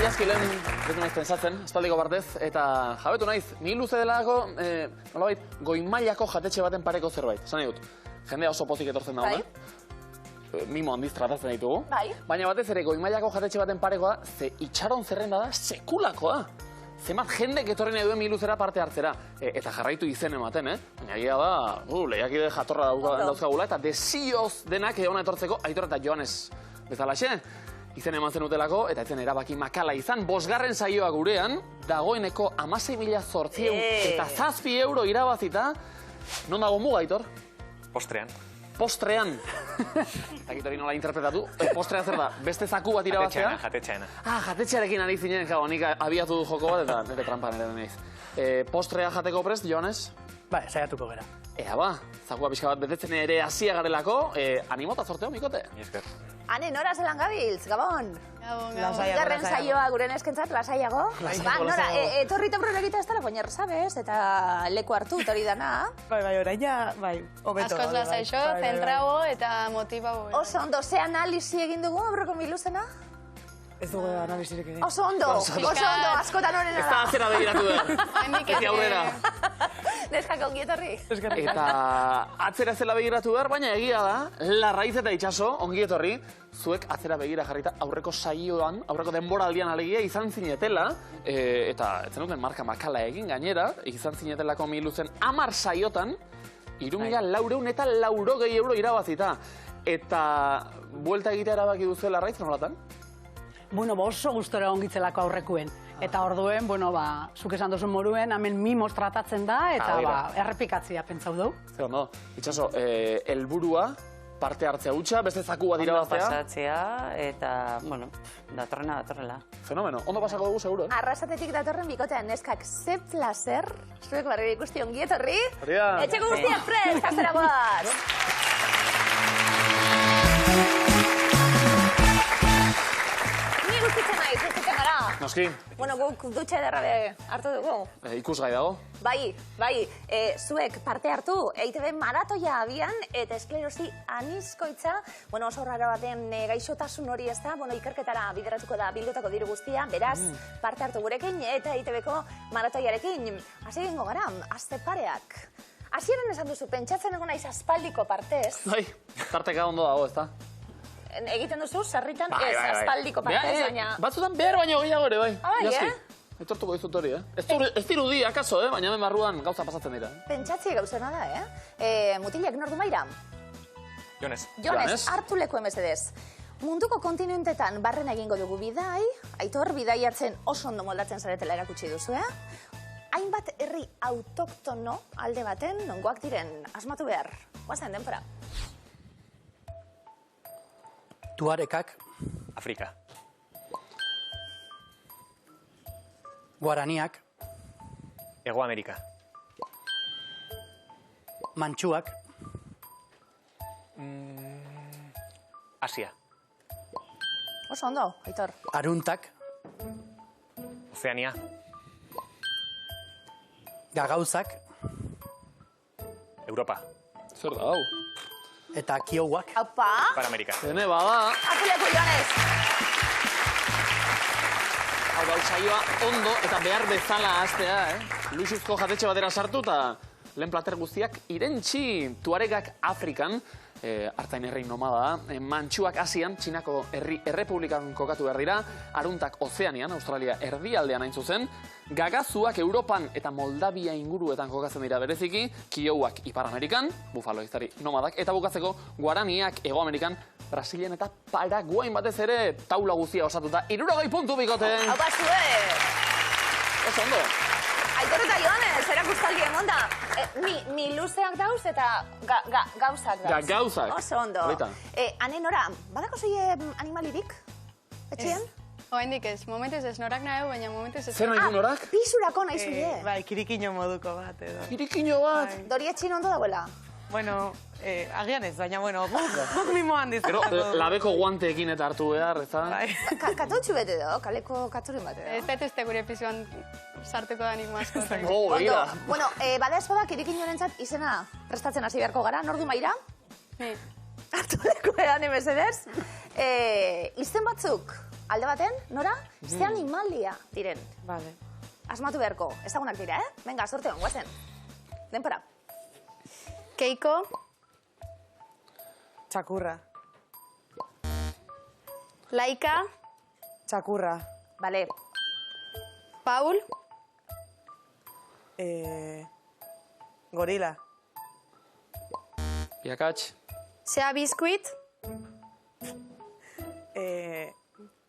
iazki lehen betu naiz pensatzen, espaldiko partez, eta jabetu naiz, ni luze delako, nolabait, goi-mailako jatetxe baten pareko zerbait. Esan nahi dut, jendea oso pozik etortzen dago, mimo handiz tratatzen ditugu. Baina batez ere, goi-mailako jatetxe baten parekoa, ze itxaron zerrenda da sekulakoa. Zemat jendek etorri nahi duen miluzera parte hartzera. Eta jarraitu izen ematen, Baina egia da, lehiakide jatorra dauzkagula, eta desioz denak hona etortzeko, Aitor eta Joanes bezalaxe. Izen eman zenutelako, eta etzen erabaki makala izan. 5. saioa gurean, dagoeneko 16.800 eta 7 euro irabazita. Non dago muga, Aitor? Postrean. Postrean. Eta hori nola interpretatu. Postrea zer da? Beste zaku bat irabaztea? Jatetxeana. Jatetxearekin ari zinen, nik abiatu du joko bat, eta nire trampan ere deneiz. Postrea jateko prest, Joanes? Ba, saiatuko gara. Ea ba, zakua pixka bat betetzen ere hasia garelako, animota sorteo, Mikote? Esker. Ane, nora zelan gabiltz, Gabon? Bigarren saioa gure neskentzat, lasaiago? Nora, etorri taurrera egita ez dela, baina sabes, eta leku hartu hori dana. Bai, oraina, bai, hobeto. Askoz lasaixo, zentrago eta motibago. Oso ondo, ze analizi egin dugu, aurreko miluzena? Ez dugu analizirik egin. Oso ondo, askotan horrena da. Ez da atzera begiratu behar. Eti aurrera. Neskak ongi etorri. Eta atzera zela begiratu behar, baina egia da, Larraiz eta Itxaso, ongi etorri, zuek atzera begira jarrita aurreko saioan, aurreko denboraldian alegia izan zinetela, eta etzen duten marka makala egin gainera, izan zinetelako miluzen 10 saiotan, 3.400 eta 400 euro irabazita. Eta buelta egitea erabaki duzu Larraiz, nolatan? Bueno, oso gustora ongitzelako aurrekuen. Eta orduen, zuk esan duzun moruen, hemen mimos tratatzen da, eta errepikatzea pentsau dugu. Zer ondo, Itxaso, helburua parte hartzea hutsa, beste zaku bat irabaztea. Ondo pasatzea, eta, datorrela. Fenomeno, ondo pasako dugu, seguro? Arrasatetik datorren bikotean neskak ze placer, zuek barri ikusti ongi etorri. Etxeko guztiak prest, kastera guaz! Ni guztitzen nahi, guztitzen gara. Noski. Bueno, guk dutxa ederra hartu dugu. Ikusgai dago. Bai, zuek parte hartu, EITB maratoia abian, eta esklerosi anizkoitza, oso raro baten gaixotasun hori ez da, ikerketara bideratuko da bildutako diru guztia, beraz, parte hartu gurekin, eta EITBko maratoiarekin. Hasi egingo gara, azte pareak. Hasieran esan duzu, pentsatzen egon naiz aspaldiko partez. Bai, tarteka ondo dago, ez da? Egiten duzu, sarritan ez aspaldiko partez, baina... Batzutan behar baino gehiago ere, bai. Bai, Etortuko dizut hori, Ez dirudi, akaso, baina hemen barruan gauza pasatzen dira. Pentsatzi gauzena da, Mutilek nordu maira? Jones, hartu leku emezedez. Munduko kontinentetan barren egingo dugu bidai, Aitor, bidai hartzen oso ondo moldatzen zaretela erakutsi duzu, Hainbat herri autoktono alde baten, nongoak diren, asmatu behar. Guazen, denpora. Tuarekak. Afrika. Guaraniak. Hego Amerika. Mantxuak. Asia. Oso ondo, Aitor. Aruntak. Ozeania. Gagauzak. Europa. Zer da, hau? Eta kiouak. Aupa! Para Amerika. Zene, bada. Atuleko, Joanes! Hau da, saioa ondo eta behar bezala hastea, Luxuzko jatetxe batera sartu eta lehen plater guztiak irentxi. Tuaregak Afrikan, hartain herri nomada da, Mantxuak Asian, Txinako herri errepublikan kokatu behar dira, Aruntak Ozeanian, Australia erdialdean hain zuzen, Gagazuak Europan eta Moldavia inguruetan kokatzen dira bereziki, Kiouak Ipar Amerikan, Bufalo izari nomadak, eta bukatzeko Guaraniak Hego Amerikan, Brasilen eta Paraguain batez ere taula guztia osatuta, 60 puntu bikote! Hau bazue! Oso ondo! Aitor eta Joanes, erakustaldi emonda. Mi luzeak dauz eta gauzak dauz. Gauzak. Oso ondo. Ane, Nora, badako zoie animalirik? Etxean? Oaindik ez, momentez ez norak nahi, baina momentez ez. Zer nahi du norak? Pisurako nahi zuie. Bai, kirikino moduko bat edo. Kirikino bat? Dori etxin ondo dagoela? Bueno, agian ez, baina, guk mimoan dizkatu. Gero, labeko guanteekin eta hartu behar, ez da? Katotxu bete do, kaleko katuren bat edo. Ez betezte gure epizuan sartuko da nik mazko. Begira. Bueno, bada ez bada, kirikinorentzat izena prestatzen hasi beharko gara, nordu maira? Ni. Hartu leko edan emezedez. Izen batzuk, alde baten, nora, ze animalia diren. Vale. Asmatu beharko, ezagunak dira, Venga, sorte hon, guazen. Denpora. Keiko, Txakurra. Laika, Txakurra. Bale, Paul, Gorila. Biakatx. Sea Biscuit,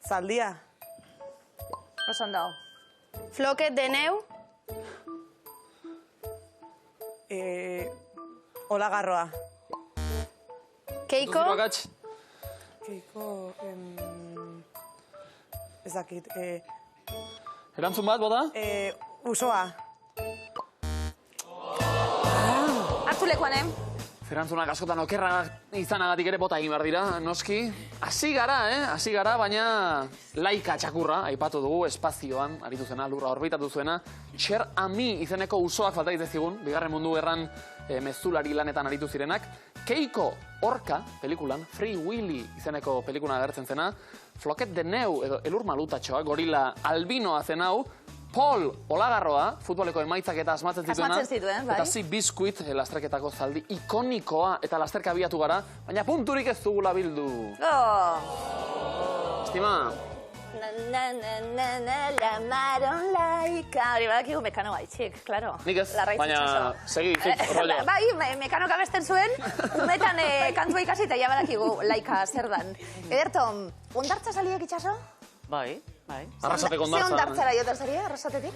Zaldia. oso ondo. Floquet de Neu, Olagarroa. Keiko, Biakatx. Keiko... Ez dakit. Erantzun bat, bota? Usoa. Hartu lekuan, Erantzunak askotan okerra izanagatik ere bota egin behar dira, noski. Hasi gara, hasi gara, baina Laika txakurra, aipatu dugu, espazioan, aritu zena, lurra orbitatu zuena. Cher Ami izeneko usoak falta zigun, bigarren mundu gerran mezulari lanetan aritu zirenak. Keiko Orka, pelikulan, Free Willy izeneko pelikuna agertzen zena. Floquet de Neu, edo elur malutatxoa, gorila albinoa zen hau. Paul Olagarroa, futboleko emaitzak eta asmatzen zituena. Asmatzen zituen, bai. Eta Sea Biscuit, lasterketako zaldi ikonikoa eta lasterka abiatu gara, baina punturik ez dugula bildu. Estima, Llamaron Laika. Hori badakigu Mekano gaitxik, klaro. nik ez, Larraitz baina itxaso. segi, rollo. Bai, Mekano abesten zuen, umetan kantua ikasi eta ja badakigu Laika zer dan. Ederto, ondartza saliek itxaso? Bai. Arrasateko Ze ondartzan. ondartzara jotan zaria, arrasatetik?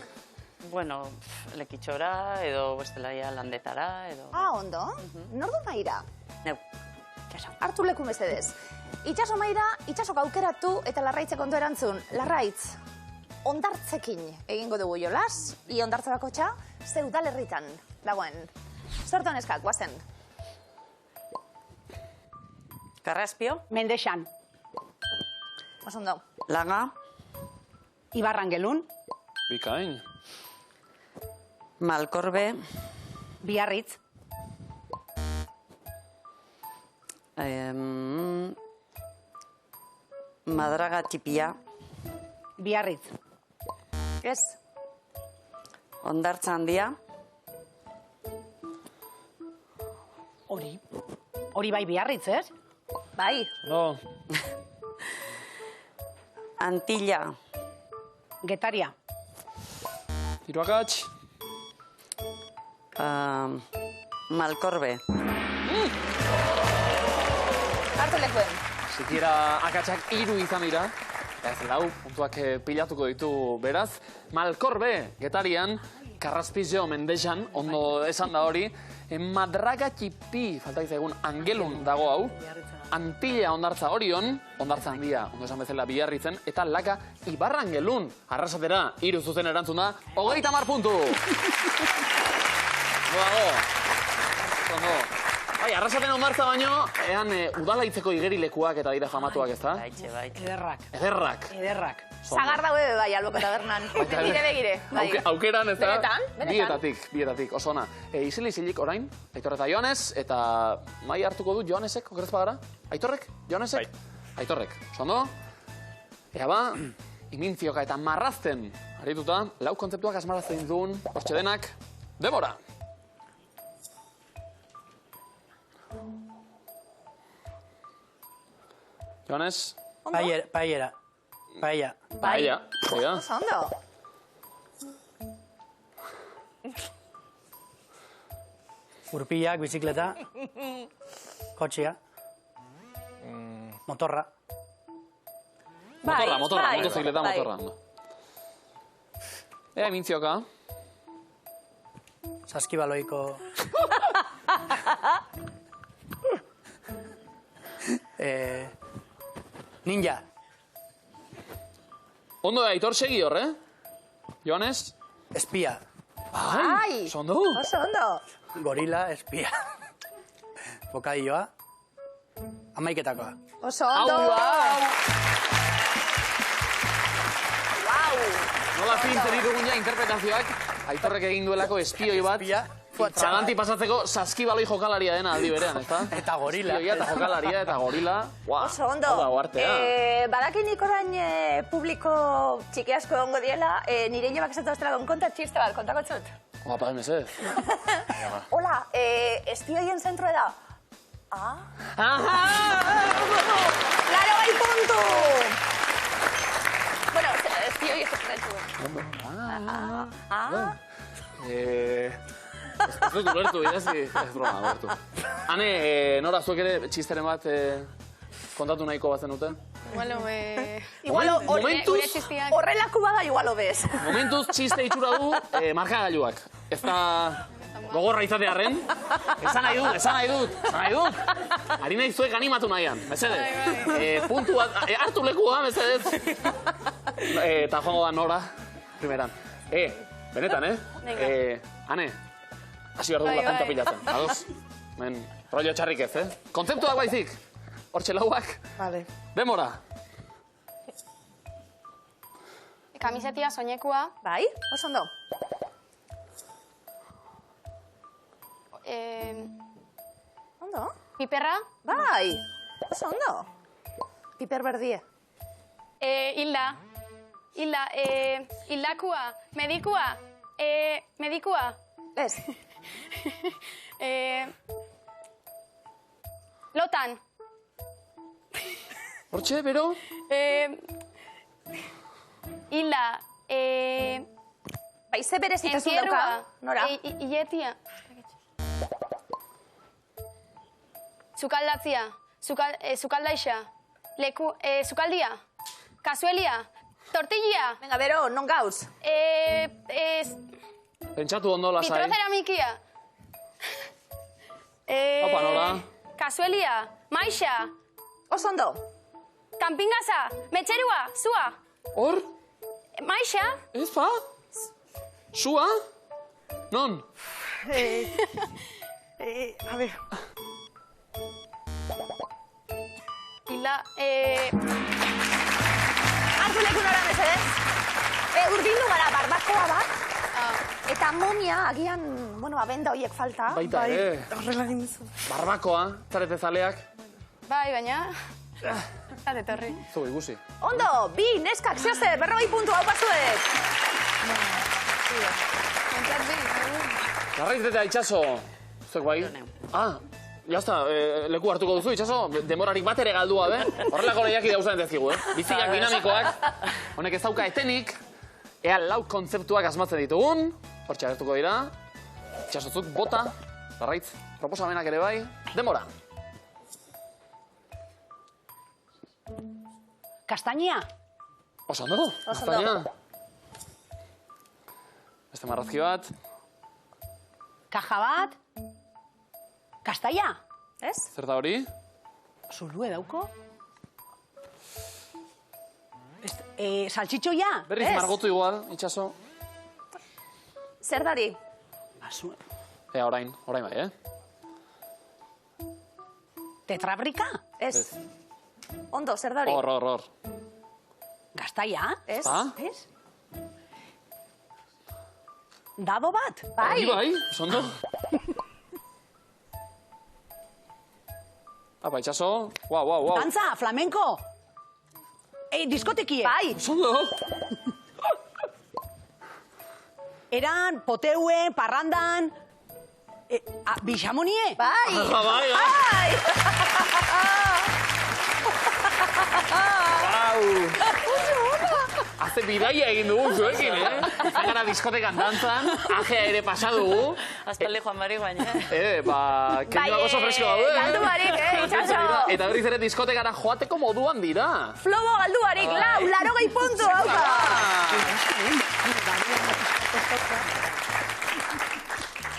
Bueno, lekitxora, edo bestelaia landetara, edo... Ondo. Nordu maira? Neu. Hartu leku mesedez. Itxaso maira, itxasok aukeratu eta Larraitzek ondo erantzun. Larraitz, ondartzekin egingo dugu jolas, i ondartza bakotxa, ze udalerritan dagoen. Sorte honeskak, guazen. Karraspio, Mendexan, Oso ondo. Laga, Ibarrangelun, Bikain. Malkorbe, Biarritz, Madraga Txipia, Biarritz, Ez, Ondartza Handia, hori bai Biarritz, ez? bai. No, Antilla, Getaria, Hiruakatx. Malkorbe, Hartu lekuen. Sikiera akatsak 3 izan dira. Ez lau, puntuak pilatuko ditu beraz. Malkorbe, Getarian, Karraspizio Mendexan, ondo esan da hori. Madraga Txipi, falta egun Angelun dago hau. Antilla ondartza Orion, ondartza handia, ondo esan bezala Biarritzen, eta Laka Ibarrangelun. Arrasatera, 3 zuzen erantzun da, 30 puntu! Ondo. Bai, arrasaten ondartza baino, ean udalaitzeko igerilekuak eta dira famatuak ez da? baitxe. Ederrak. Zagar daue bai, alboko tabernan. Begire, begire. Bai. Aukeran ez da? Benetan? Bietatik, oso ona. Isil-isilik orain, Aitor eta Joanes, eta mai hartuko du Joanesek, okerez bagara? Aitorrek? Joanesek? Bai. Aitorrek, oso ondo? Ea ba, imintzioka eta marrazten arituta, 4 kontzeptuak asmarazten duen, hortxe denak, demora! Joanes? Paella. Paella. Oso ondo. Urpillak, bizikleta. Kotxea. Motorra. Motorra, bai, motozikleta, bai. motorra. Ea imintzioka. Saskibaloiko. Ninja. Ondo da, Aitor segi hor, Joanes? Espia. Bai, Oso ondo. oso ondo. Gorila, espia. Bokadilloa. Amaiketakoa. Oso ondo. Hau da! Wow. Nola fintzen ditugun ja interpretazioak, Aitorrek egin duelako espioi bat, Espia. Traganti pasatzeko saskibaloi jokalaria dena aldi berean, ezta? Eta gorila. Eskioia eta jokalaria eta gorila. Ua, Oso ondo. hau da uartea. Badakinik orain publiko txiki asko egongo diela, nire inobak esatu aztela konta txiste bat, kontako txut. Oa, pagai mesez. Hola, espioien zentro da. Laro bai puntu! Bueno, espioien zentro. Ez dut ulertu, idazi. Ez broma, ulertu. Hane, Nora, zuek ere txisteren bat kontatu nahiko bat zenuten? Momentuz, Horrelako bada igualo bez. momentuz txiste itxura du markagailuak. Ez da gogorra izatearren. Esan nahi dut. Ari nahi zuek animatu nahian, mesedez. Puntu bat, hartu lekua, mesedez. Eta joango da Nora, primeran. Benetan, Hane, hasi behar dugu punta pilatzen. Ados? Men, rollo txarrik ez, Kontzeptuak baizik. Hortxe lauak. Vale. Demora. Kamisetia soinekua. Bai, oso ondo. Ondo? Piperra. Bai, oso ondo. Piper berdie. Hilda, hildakua. Medikua. Medikua. Ez. Lotan. Hortxe, bero? Hilda, Bai, ze berezitasun dauka, Nora? Ietia. Sukaldatzia. Sukaldaixa. Sukaldia. Kasuelia. Tortilla. Venga, bero, non gauz? Pentsatu ondo lasai. Vitroceramikia. Opa, Nora. Kasuelia. Maixa. Oso ondo. Kampingasa. Metxerua. Zua. Hor? Maixa. Ez ba? Sua? Non? A ver. Hilda, Hartu leku Nora, mesedez. Urdindu gara barbakoa bat. Eta momia, agian, benda horiek falta. Baita, Horrela egin duzu. Barbakoa, zarete zaleak. bai, baina... Zate torri. Zu, ikusi. Ondo, bi, neskak, zehazte, 40 puntu hau pasuek. Garraizteta itxaso. Zuek bai? Jazta, leku hartuko duzu itxaso, demorarik bat ere galdua, Horrelako lehiaki dauzan dezkigu, Biziak dinamikoak. Honek ez dauka etenik. Ea lau kontzeptuak asmatzen ditugun. Hortxe agertuko dira. Itxasotzuk bota. Garraitz, proposamenak ere bai. Demora. Kastainia. Oso ondo, Kastainia. Beste marrazki bat. Kaja bat. Kastaia. Ez? Zer da hori? Zulue dauko. Saltxitxoia. Berriz Ez. margotu igual, itxaso. Zer dari? Ea, orain bai, Tetrabrika. Ez. Ondo, zer dari? Hor. Kastaia. Ez? Ez? Dado bat. Bai. Bai, ondo. Apa, itxaso. Guau. Dantza, flamenko. Diskotekie. Bai. Ondo. Eran, poteuen, parrandan. Bixamonie. Bai. Bai. Haze bidaia egin dugu zuekin, Izan gara diskotekan dantzan, ajea ere pasadugu. Aztalde joan barik baina. Kenioak oso fresko daude. Galdu barik, itxaso. Eta berriz ere diskotekara joateko moduan dira. Flobo galdu barik, laro gehi puntu, hauka.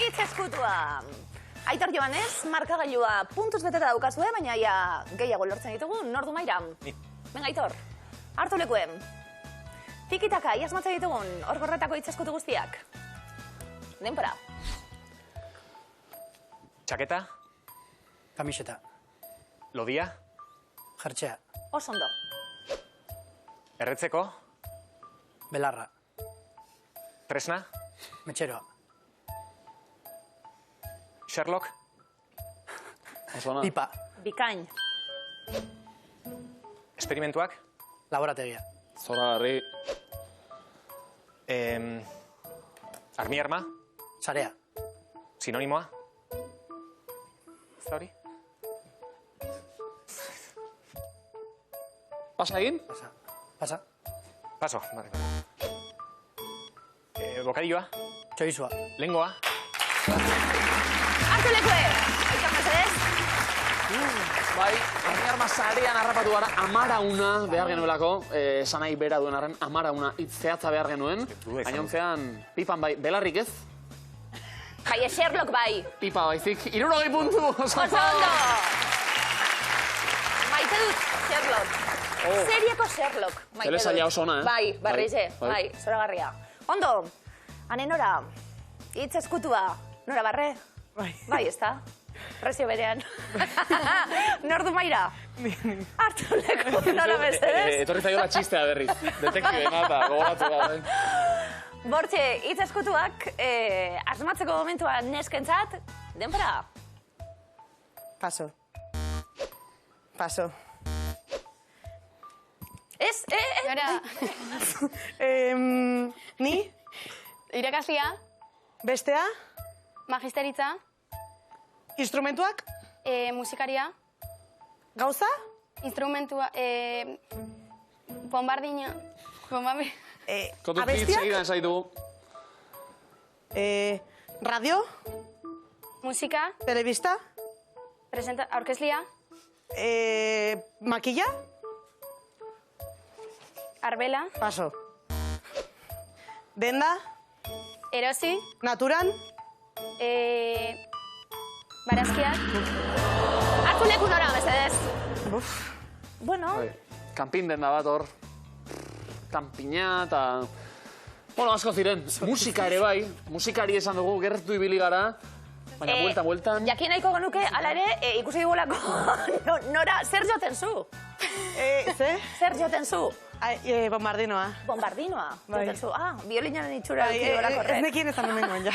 Itz eskutua. Aitor Joanez, markagailua puntuz beteta daukazue, baina ja gehiago lortzen ditugu, nordu mairam. Venga, Aitor, hartu lekuen. Tikitaka, iaz matzai ditugun, hor gorretako itzeskutu guztiak. Denpora. Txaketa, Kamiseta. lodia, Jertxea. Oso ondo. erretzeko, Belarra. tresna, Metxeroa. Sherlock. Oso ona. Pipa. Bikain. Esperimentuak. Laborategia. Zoragarri. Armi arma. Sarea. Sinonimoa. Ez da hori? Pasa egin? Pasa. Paso. Vale. Bokadilloa. Txorizua. Lengoa. Hartu lekue! Aitor, mesedez? Bai, armi arma sarean harrapatu gara, amarauna behar genuelako, sanai bera duen arren, amarauna hitz zehatza behar genuen, gainontzean pipan bai, belarrik ez, Jaie Sherlock bai. pipa baizik, 60 puntu! Oso ondo! Maite dut Sherlock. Serieko Sherlock. Maite Telesaila dut. oso ona, eh? Bai, berrize, Bai. bai, zoragarria. Ondo, ane nora, hitz eskutua, nora barre? Bai. Bai, ez da? Prezio berean. Nordu maira? Hartu leku, nola mesedez? Etorri zaiola txistea berriz, detektibena eta gogoratu da. Bortxe, hitz eskutuak asmatzeko momentua neskentzat, denbora? Paso. Paso. Ez, Nora, Ni? irakaslia, Bestea? magisteritza, Instrumentuak? musikaria, Gauza? instrumentua, bombardino, Kontu hitz Abestiak? segidan zaitu. Radio? musika, Telebista? aurkezlia, Makilla? arbela, Paso. Denda? erosi, Naturan? barazkiak, hartu leku nora, mesedez? Bueno, Kanpin den da bat hor, kanpina eta... Bueno, asko ziren, musika ere bai, musikari esan dugu, gertu ibili gara, baina bueltan... Jakin nahiko genuke, ala ere, ikusi digulako, nora, zer joten zu? Ze? Zer joten zu? Bombardinoa. Bombardinoa, Bai. joten zu. Ah, biolinaren itxura Bai, egolako ez horrek. nekien ezan hemengoen, ja.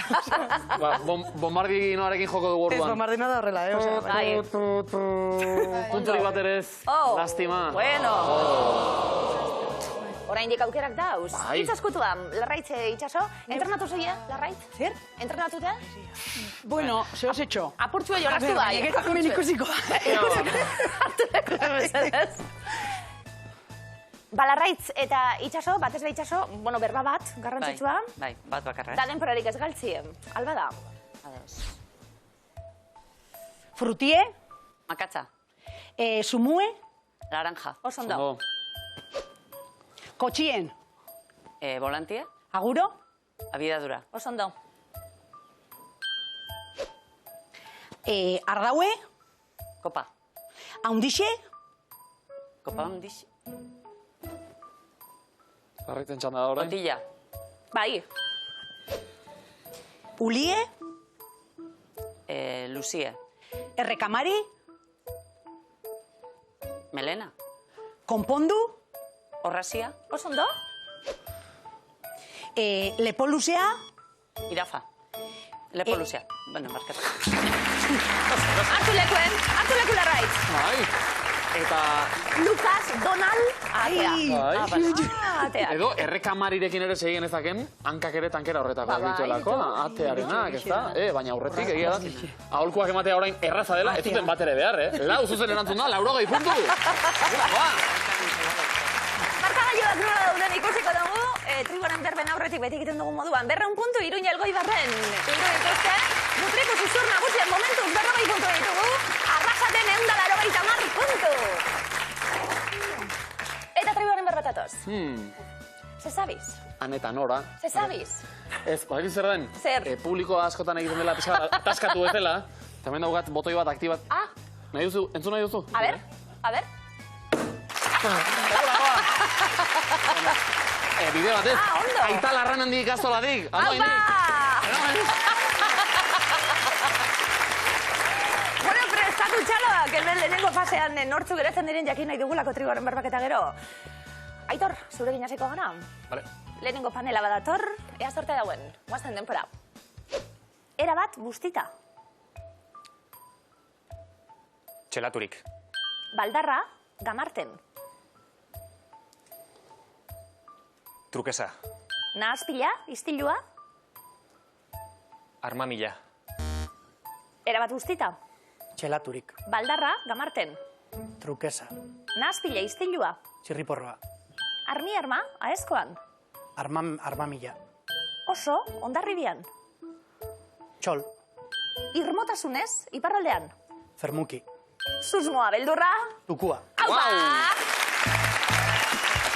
Bombardinoarekin joko dugu Ez, orduan. bombardinoa da horrela, osea. Bai. Punturik bat ere ez, Oh, lastima. Bueno. Oraindik aukerak dauz. Bai. Hitz eskutu da, Larraitz itxaso. Entrenatu zeie, Larraitz? Zer? Entrenatu da? Bueno, ze os hecho. Apurtxue jolastu bai. Gero hemen ikusiko. Hartu leku mesedez. Balarraitz eta itxaso, batez be itxaso, bueno, berba bat, garrantzitsua. Bai, bat bakarra. Da denporarik ez galtzien. Alba da. Ados. Frutie, Makatza. sumue, Laranja. Oso ondo. Ondo. kotxien, Volantie. aguro, Abidadura. Oso ondo. ardaue, Kopa. haundixe, Kopa ondix. Arraiten txanda da orain. Botilla. Bai. ulie, Lucie. errekamari, Melena. konpondu, Orrazia. Oso ondo. lepoluzea, Irafa. Lepo luzea. Bueno, markatu. Hartu leku Larraitz. Bai. Eta... Lucas Donald atea. Bai. Atea. Edo errekamarirekin ere segien ezaken, hankak ere tankera horretakoak Ba, bai, dituelako, atearenak, ez da? Baina aurretik egia da. Aholkuak ematea orain erraza dela, ez duten bat ere behar, eh? Lau zuzen erantzun da, 80 puntu! Ba! Markagailuak nola dauden ikusiko dugu, triboren berben aurretik beti egiten dugun moduan. 200 puntu, Iruña Elgoibarren. Puntu dituzte, Mutriku zuzur nagusien momentuz 40 puntu ditugu, Arrasaten 180 puntu. Eta triboren berbetatoz. Se sabiz? Aneta nora. Se sabiz? Ez, badakit zer den? Zer? Publiko askotan egiten dela, pixka ataskatu ez dela. Eta hemen daugat botoi bat aktibat. Ah, Nahi duzu, entzun nahi duzu? a ver. Bide bat ez. Ah, ondo. Aita larran handik ikastolatik. Aupa! Bueno, prestatu txaloak, hemen lehenengo fasean nortzu geratzen diren jakin nahi dugulako trigoren berbaketa gero. Aitor, zure ginasiko gana. Vale. Lehenengo panela badator, ea sorte dauen, guazten denpora. Era bat, bustita. Txelaturik. Baldarra, Gamarten. Trukesa. Nahazpila, istilua. Armamila. Erabat guztita. Txelaturik. Baldarra, Gamarten. Trukesa. Nahazpila, istilua. Txirriporroa. Arma, aezkoan. Armamila. Oso, Hondarribian. Txol. Irmotasunez, iparraldean. Fermuki. Susmoa, beldurra. Tukua. Aupa!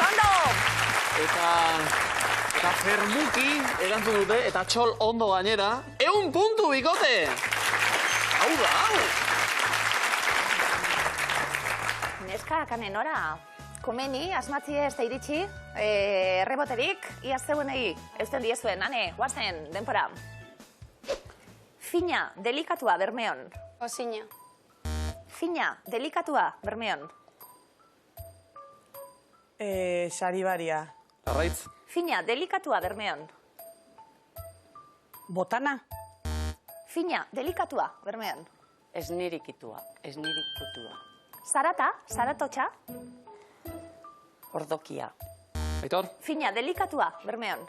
Ondo! Eta Fermuki erantzun dute, eta Txol ondo gainera. 100 puntu, bikote! Hau da, hau! Neska, kanenora. Komeni, asmatzie ez da iritsi, erreboterik, iaz zeuenei, eusten diezuen, ane, guazen, denpora. Fina, delikatua, Bermeon. Ozina. Fina, delikatua, Bermeon. Saribaria. Larraitz. Fina, delikatua, Bermeon. Botana. Fina, delikatua, Bermeon. Esnirikutua. Zarata, zaratotxa. Ordokia. Aitor. Fina, delikatua, Bermeon.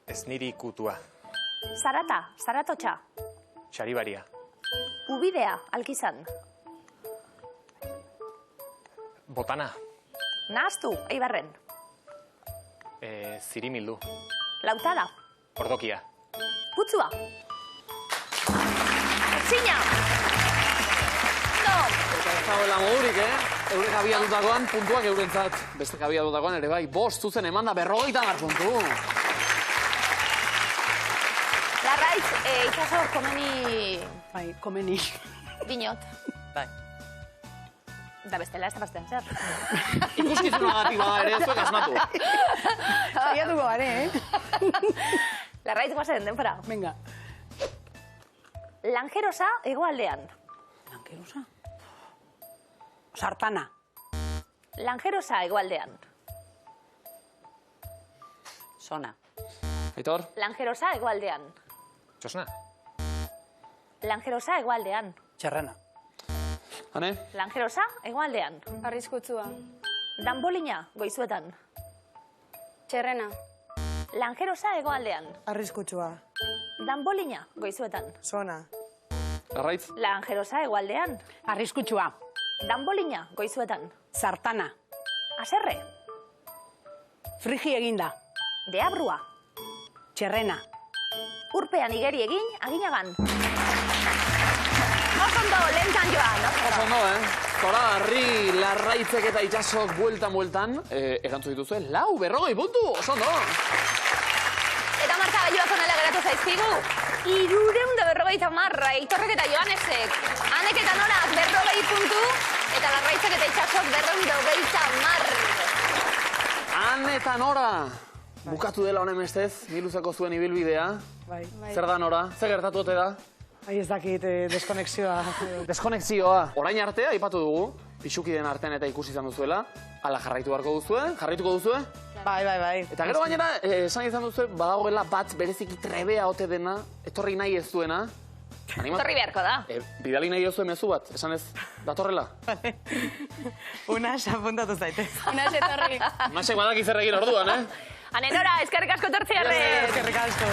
Ez niri kutua. Zarata, zaratotxa. Xaribaria. Ubidea, Alkizan. Botana. Nahaztu, Eibarren. Zirimildu. Lautada. Ordokia. Putzua. Zina. No. Eta ez dagoela modurik, Eurek abiatutakoan puntuak eurentzat. Bestek abiatutakoan ere bai, 5 zuzen eman da 50 puntu. Larraitz, itxasor, komeni Bai, komeni. dinot. Bai. Da bestela, ez da bastean, zer? Ikuskizunagatik bada ere, zuek asmatu. Saiatuko gare, Larraitz guazen, denpora. Venga. Langerosa, hegoaldean. Lankerusa. Sartana. Langerosa, hegoaldean. Sona. Aitor. Langerosa, hegoaldean. Txosna. Langerosa, hegoaldean. Txerrena. Hane. Langerosa, hegoaldean. Arriskutsua. Danbolina, goizuetan. Txerrena. Langerosa, hegoaldean. Arriskutsua. Danbolina, goizuetan. Sona. Larraitz. Langerosa, hegoaldean. Arriskutsua. Danbolina, goizuetan. Sartana. Aserre, Frigi eginda. deabrua. Txerrena. Urpean igeri egin, aginagan. Osondo, lehentan joan. Oso ondo, Zoragarri, Larraitzek eta Itxasok bueltan, erantzu dituzue, 40 puntu, oso ondo. Eta markagailuak onela geratu zaizkigu. 350 Aitorrek eta Joanesek. Anek eta Norak 40 puntu, eta Larraitzek eta Itxasok 250. Han eta Nora. Bukatu dela honen bestez, miluzeko zuen ibilbidea. Bai. Zer da Nora? Zer gertatu ote da? Ai, ez dakit deskonexioa. Deskonexioa. Orain arte, aipatu dugu, pixukiden artean eta ikusi izan duzuela. Ala jarraitu beharko duzue, jarraituko duzue. Bai. Eta gero gainera, esan izan duzue, badagoela bat bereziki trebea ote dena, etorri nahi ez duena. Etorri beharko da. Bidali nahi duzue mezu bat, esan ez, datorrela. Unas apuntatu zaitez. Unaz etorri. Masek badaki zer egin orduan, Ane Nora, eskerrik asko tortziarren. Eskerrik asko.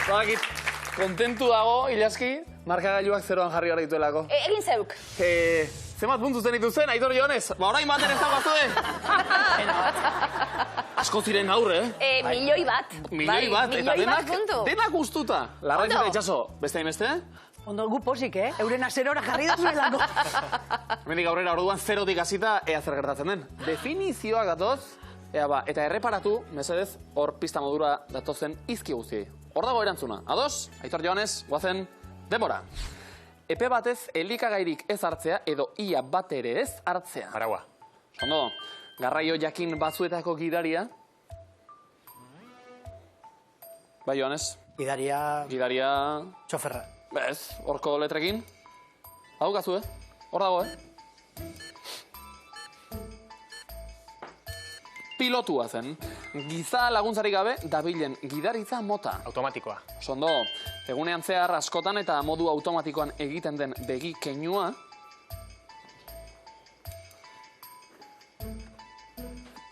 Badakit, kontentu dago, Ilaski, markagailuak zeroan jarri gara dituelako. Egin zeuk. Zemat puntu zen dituzen, Aitor Jones? Ba, orain baten ez dagoazue. Asko ziren aurre, Milioi bat. Milioi bat, eta milioi bat puntu. denak guztuta. Larraitz eta Itxaso, beste beste? Ondo gu posik, Euren azerora jarri da zuelako. Hemendik aurrera orduan zerotik hasita ea zer gertatzen den. Definizioak datoz, eta erreparatu, mesedez, hor pista modura datozen izki guztiei. Hor dago erantzuna. Ados, Aitor Jones, guazen, denbora. Epe batez elikagairik ez hartzea edo ia bat ere ez hartzea. Araua. Ondo, garraio jakin batzuetako gidaria. Bai, Jones, Gidaria. gidaria... Txoferra. Bez, horko letrekin. Haukazu, Hor dago, pilotua zen. Giza laguntzarik gabe dabilen gidaritza mota. Automatikoa. Sondo, egunean zehar askotan eta modu automatikoan egiten den begi keinua,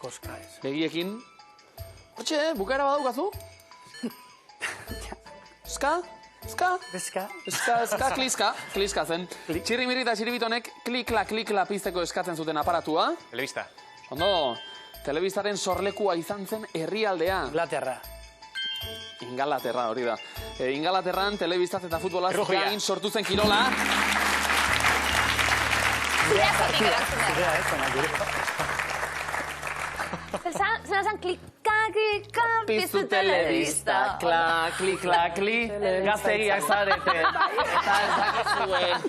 Koska ez. begiekin, hortxe, bukaera badaukazu? Ska? Bezka. Kliska zen. Txirrimiri eta txiribitonek klikla pizteko eskatzen zuten aparatua. Telebista. Ondo, telebistaren sorlekua izan zen herrialdea. Inglaterra. Ingalaterra, hori da. Ingalaterran telebistaz eta futbolaz Errujia. gain sortu zen kirola. Zirazotik erantzun da. Zira, ez zena, gure. Zena zan klika, piztu telebista. Klikla, gaztegiak zarete. Eta ez dakizuen.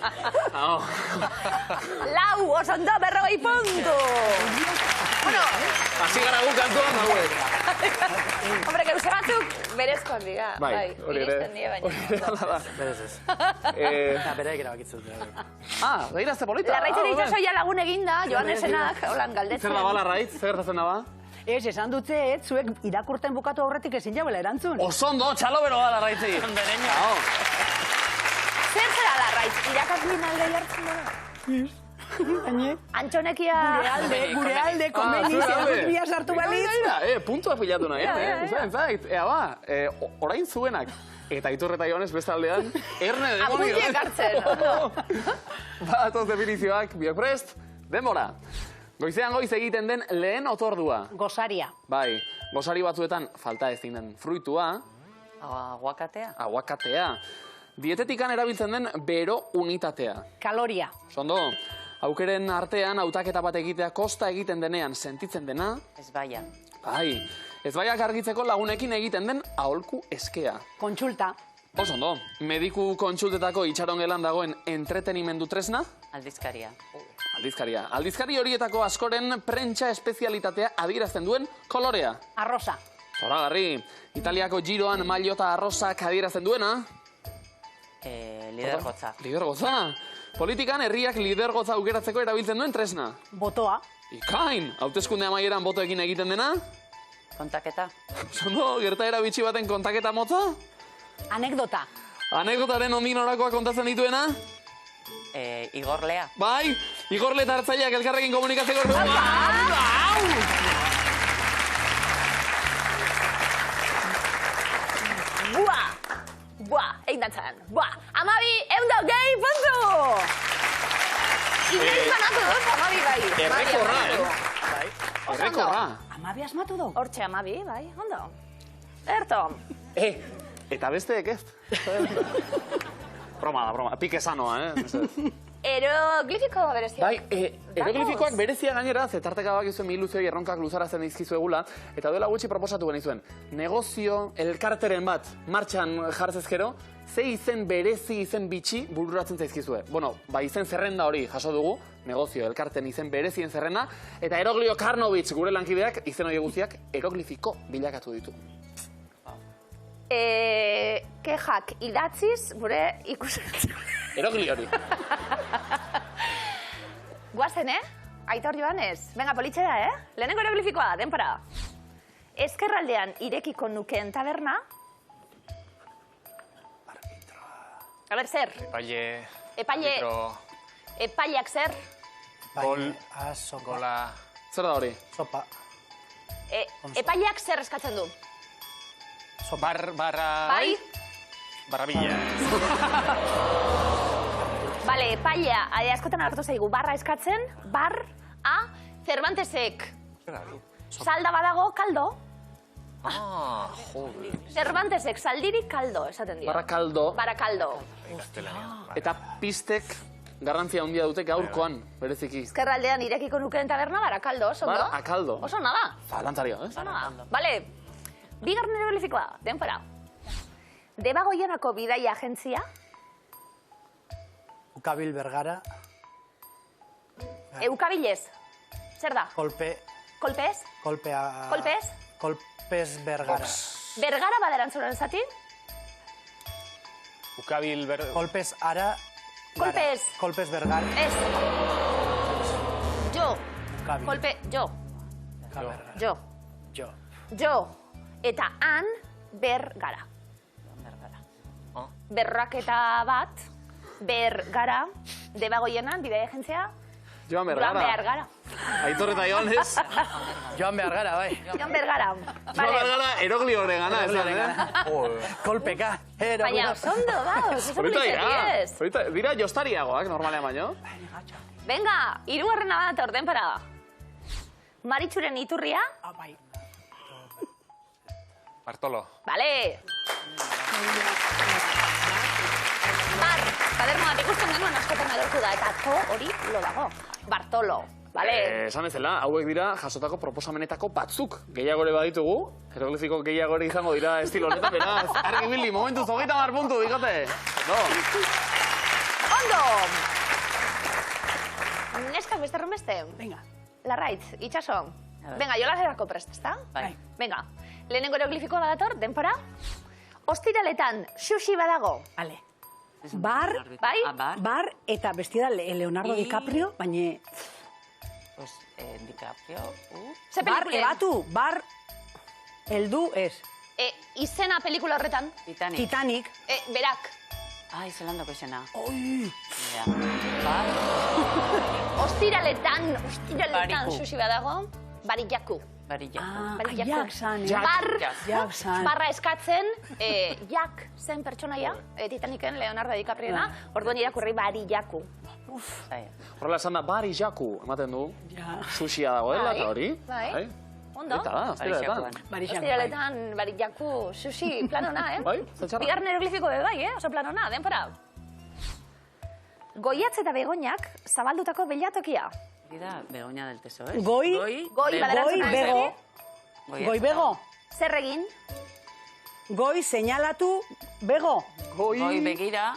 Lau, osondo, 40 puntu. Bueno, Hasi gara gu kantuan, hauek. hombre, gauza batzuk berezkoak dira. Bai, hori ere. iristen die baina. Hori ere hala da. Berez ez. Eta beraik erabakitzen dute. Begira, ze polita. Larraitzen itxasoia lagun eginda, Joanesenak, holan galdetzen. Zer da ba, Larraitz? Zer gertatzen da ba? Ez, esan dutze, zuek irakurten bukatu aurretik ezin jabela erantzun. Osondo, txalo bero da, Larraitzi. Zer zera Larraitz, irakasmin alde jartzen da? Antxonekia... Gure alde, konbeni, zure alde. zerut bia sartu balitz. Puntua pilatu nahi, in fact, orain zuenak. Eta Iturre eta Joanes bestaldean, erne demonio. Apuntiek hartzen, ondo. Batoz definizioak, biok prest, denbora. Goizean goiz egiten den lehen otordua. Gosaria. Bai, gosari batzuetan falta ezin den fruitua, Aguakatea. aguakatea. Dietetikan erabiltzen den bero unitatea. Kaloria. Sondo, aukeren artean hautaketa bat egitea kosta egiten denean sentitzen dena, Ez baia. bai, ezbaiak argitzeko lagunekin egiten den aholku eskea. Kontsulta. Osondo, mediku kontsultetako itxarongelan dagoen entretenimendu tresna, Aldizkaria. aldizkaria. Aldizkari horietako askoren prentsa espezialitatea adierazten duen kolorea. Arrosa. Zoragarri, Italiako giroan maillota arrosak adierazten duena, Lidergotza. lidergotza. Politikan herriak lidergotza aukeratzeko erabiltzen duen tresna. Botoa. Ikain, hauteskunde amaieran botoekin egiten dena? Kontaketa. Zondo, gertaera bitxi baten kontaketa motza? Anekdota. Anekdotaren ondin orakoa kontatzen dituena? Igorlea. Bai, Igorle eta Hartzaileak elkarrekin komunikatzeko Buah, egin dantzan. Buah, amabi, eundo, gehi, puntu! Inoiz banatu dut, amabi bai. Errekorra, Bai, Errekorra. Amabi asmatu du. Hortxe amabi, bai, ondo. Erto. Eta besteek ez. Broma, pike sanoa, Eroglifiko berezia. Bai, eroglifikoak berezia gainera, zetarteka bakizuen miluzioi erronkak luzarazten dizkizuegula, eta duela gutxi proposatu genizuen. Negozio elkarteren bat martxan jartzezkero, ze izen berezi, izen bitxi bururatzen zaizkizue. Bueno, izen zerrenda hori jaso dugu, negozio elkarten izen berezien zerrenda, eta Eroglio Karnovitz gure lankideak izen hori guztiak eroglifiko bilakatu ditu. Kejak idatziz, gure ikusen. Eroglio hori. Guazen, Aitor Joanes. Venga, politxera, Lehenengo eroglifikoa, denpora. Ezkerraldean irekiko nukeen taberna. A ber, zer? Epaile. Epaileak zer? Gol. Sopa. Gola. Zer da hori? Sopa. Epaileak zer eskatzen du? Barra... Bai? Barrabila. Bale, epailea, askotan agertu zaigu, barra eskatzen, Cervantesek. Salda badago, kaldo. Joder. Cervantesek saldirik kaldo, esaten dira. Barakaldo. Barakaldo. Eta pistek garrantzia handia dute gaurkoan, bereziki. Ezkerraldean irekiko nukeen taberna, barakaldo, oso ondo? Barakaldo. Oso ona da. Zalantzaria, Oso ona da. Bale, bigarren eroglifikoa, denpora. Debagoienako bidaia agentzia. Ukabil Bergara. Eukabilez. Zer da? Kolpe. Kolpez? Kolpea... Kolpez? Kolpez Bergara. Bergara baderantzuren zati? Ukabil Kolpez Ara... Kolpez. Kolpez Bergara. Ez. Jo. Ukabil. Kolpe, jo. Jo. Jo. Jo. Eta han ber gara. Berraketa bat, ber gara, debagoienan, bidea agentzia, Joan Joan Bergara. behar gara. Aitor eta Joanes. Joan behar gara, bai. Joan behar gara. Joan Vale. Bergara eroglioren gana, esan, Kolpeka. Baina, zondo da, ez Horita dira. ez. Horita dira jostariagoak, normalean baino. Venga, hirugarrena bat orden para. Maritxuren iturria, Bartolo. vale. Bar, kaderno bat ikusten genuen askotan edortu da, eta to hori lo dago. Bartolo, vale. Esan bezala, hauek dira jasotako proposamenetako batzuk. Gehiago ere baditugu, hieroglifiko gehiago ere izango dira estilo honetan, beraz, argi bildi, momentuz, 30 puntu, dikote. No. Ondo! Neskak beste beste? Venga. Larraitz, itxaso. ver. Venga, jolaserako prest, ezta? Bai. Venga, lehenengo hieroglifikoa badator, denpora. Ostiraletan, sushi badago. Vale. Bar, Bai? bar eta bestia da Leonardo I- DiCaprio, baina Pues, DiCaprio, Ze bar pelikulen? ebatu, bar heldu ez. Izena pelikula horretan. Titanic. Titanic. Berak, Ai, zelandako izena. Oi, Ja. Bar, ostiraletan Bariku. sushi badago. Barijaku. barilla. Barijaku. jak san, Bar, jak san. barra eskatzen, Jak zen pertsonaia, Titaniken Leonardo DiCapriona, orduan irakurri Barijaku. Zai. Horrela esan da, bari jaku, ematen du. Ja. Sushia dagoela, eta hori. Bai. Ondo. Eta da, ostiraletan. Barixak, Ostiraletan Barijaku sushi plan ona, Bai, zatxarra. Bigarren hieroglifiko be bai, oso plan ona, denpora. Goiatz eta begoñak zabaldutako belatokia. Hori da, Begoña del Teso, ez? Goi, Goi, goi baderatzen bego, goi bego, Zer egin? goi seinalatu bego. Goi begira,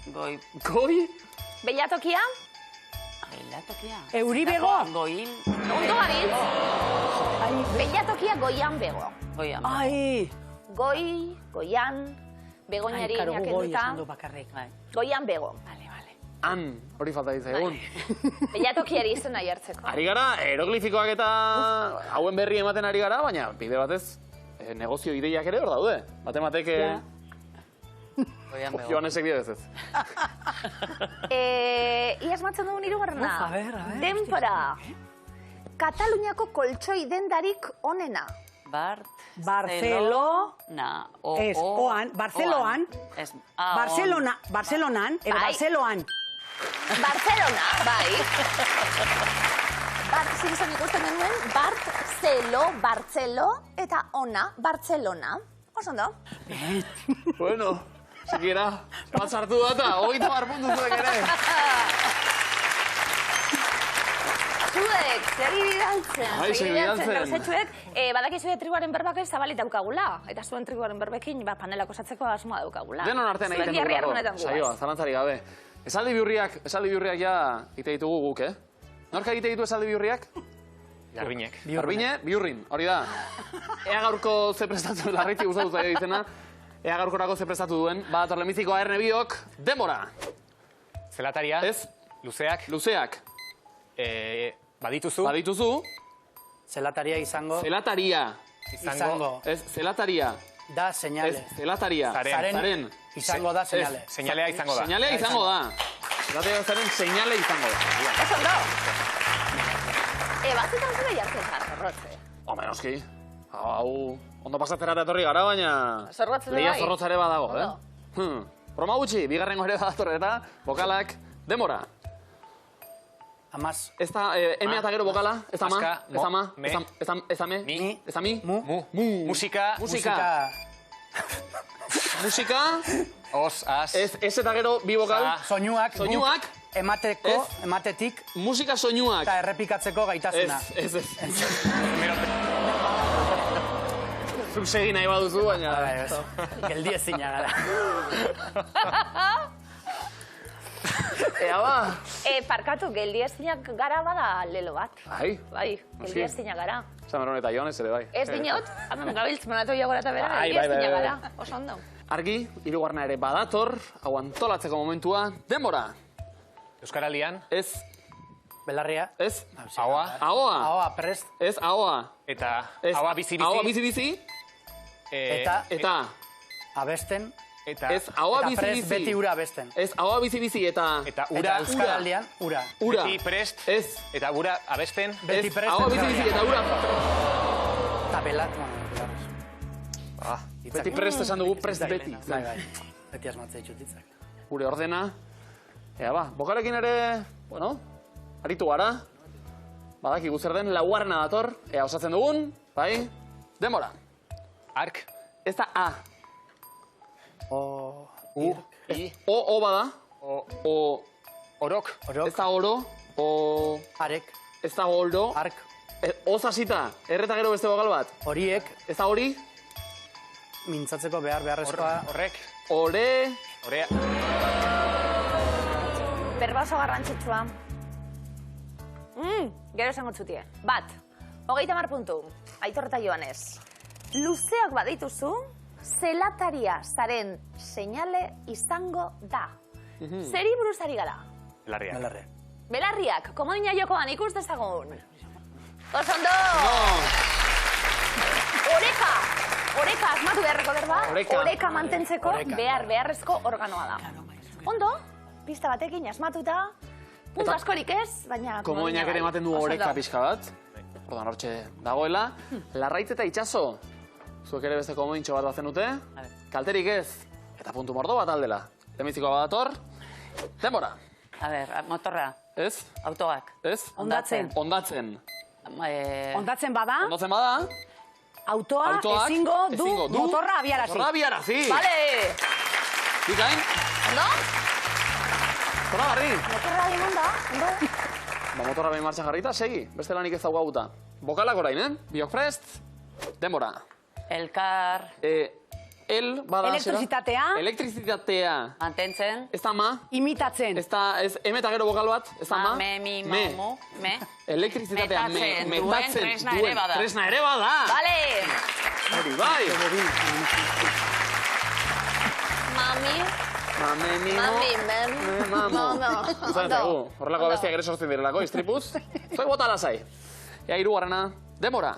goi Goi? Belatokia? beilatokia. Euri bego. Goil, Ondo gabiltz. Belatokia goian bego. goian. Ai, Goian, begoñari ai, karo gu goi inakenduta, esan du bakarrik. Bai. goian bego. Vale, vale. Han, hori falta ditzaigun. Belatokiari izena jartzeko. Ari gara, eroglifikoak eta hauen berri ematen ari gara, baina bide batez, negozio ideiak ere hor daude. Batek, Ja. Goian bego. Joanesek dio ez. Iaz matzen dugun hirugarrena. Uf, a ver, Denpora. Kataluniako koltsoi dendarik onena. Barcelona. Ez, oan, Barceloan. Ez, Barcelonan, edo Bai. Barceloan. Barcelona, bai. Zizan ikusten genuen, Bartzelo, eta ona, Barcelona. Oso ondo? Bueno, sikiera, bat sartu da eta 30 puntu zuek ere. Zuek, segi bidaltzen. Bai, segi bidaltzen. Gauzetxuek, badakizue tribuaren berbak ez zabalit daukagula. Eta zuen tribuaren berbekin, panelak osatzeko asmoa daukagula. Denon artean egiten Zuek jarri harremanetan dugulako, guaz. saioa, zalantzari gabe. Esaldi bihurriak ja ite ditugu guk, eh? Norka egite ditu esaldi bihurriak? Garbinek. Garbine, bihurrin, hori da. Ea gaurko ze prestatu, larraitzi gustatu zaio izena. Ea gaurkorako ze prestatu duen, badator lemizikoa erne biok, denbora. Zelataria. Ez? Luzeak. Luzeak, Badituzu. badituzu, Zelataria izango. zelataria. Izango. Ez, zelataria. Da Ez, seinale. zelataria. Zaren. Zaren. Izango da seinale. Seinalea izango da. Seinalea izango da. Zelataria zaren seinale izango da. Oso ondo. Batzutan zure jartzen zara, zorrotze. Home, noski. Hau, ondo pasatzera etorri gara, baina... Zorrotzen ere Lehia bai. zorrotzare badago, Ondo. Broma gutxi, bigarrengo ere badator eta bokalak, denbora. Amaz. Ez da, emea eta gero bokala, ez da ma, Aska, ez da ma, me, ez da me, mi, ez da mi, Mu. Musika. Musika. Musika, Os, as. ez eta gero bi bokal, Soinuak. guk soinuak, Emateko, Ez. ematetik, musika soinuak. eta errepikatzeko gaitasuna. Ez. Zuk segi nahi baduzu, baina... Geldi ezina gara. Ea ba. Parkatu, geldieztinak gara bada lelo bat. Bai, Bai, geldieztinak gara. Sameron eta Jones ere bai. Ez dinot, hemen gabiltz manatoia gora eta bera, Bai, bai, geldieztinak bai, bai. gara. Oso ondo. Argi, hirugarrena ere badator, hau antolatzeko momentua, denbora. Euskaraldian. Ez, Belarria. Ez? Ahoa. Ahoa. Ahoa, prest. Ez, ahoa. Eta Ez, ahoa bizi-bizi. ahoa bizi-bizi. Eta. Abesten. Eta Ez, ahoa Eta prest bizi-bizi. beti ura abesten. Ez, ahoa bizi-bizi eta... Eta Eta ura. Euskal Aldian, ura. Ura. Beti prest. Ez. Eta ura abesten. Beti Ez, prest. ahoa Euskal bizi-bizi Aldian. eta ura... Eta belat, bueno, Beti prest esan dugu, prest beti. Bai, bai. Beti asmatzea itxutitzak. Gure ordena. Ea ba, bokalekin ere, bueno, aritu gara. Badakigu zer den, laugarrena dator. Ea osatzen dugun, bai? Demora. Ark. Ez da A. O... U. O bada. O. Orok. Ez da oro. O. Arek. Ez da oro. Ark. Oz hasita. Erreta gero beste bokal bat. Horiek Ez da hori. mintzatzeko beharrezkoa. Horrek. Ore. Orea. Berba oso garrantzitsua. Gero esango txutie. Bat, 30 puntu. Aitor eta Joanes. Luzeak badituzu, zelataria zaren seinale izango da. Zeri buruz ari gara? Belarria. Belarria. Belarriak, komodina jokoan ikus dezagun. Osondo! Oreka! Oreka, asmatu beharreko berba. Oreka. Mantentzeko beharrezko organoa da. Ondo, pista batekin asmatuta, puntu askorik ez, baina... Komodinak ere ematen du Oso oreka ondo. pixka bat. Ordan hortxe dagoela. Larraitz eta itxaso. Zuek ere beste komodintxo bat bazen dute. Kalterik ez. Eta puntu mordo bat aldela. Lemiziko bat dator. Demora. A ber, motorra, Ez? autoak. Ez? Ondatzen. Ondatzen. Ondatzen bada, Ondatzen bada. autoa Autoak ezingo du motorra abiarazi. Motorra abiarazi. Vale! Bikain. Ondo? Zora garri. Motorra egin onda, ondo? Motorra behin martxan jarrita, segi. Beste lanik ez dauga guta. Bokalak orain, Biok prest. Demora. Elkar, El, bada... Elektrizitatea. Elektrizitatea. mantentzen. Ez da ma. Imitatzen. Ez da, ez, eta gero bokal bat. Ez da ma. Me, mi, Me. mu, me. Elektrizitatea Metatzen duen tresna ere bada. Tresna ere bada. Vale! Hori bai. Mami, Mame, mimo. mami, mem. Mamo. Ondo. Zaten zaigu, horrelako bestiak ere sortzen direlako, iztripuz. Zoi bota lasai. Ea hirugarrena. Demora.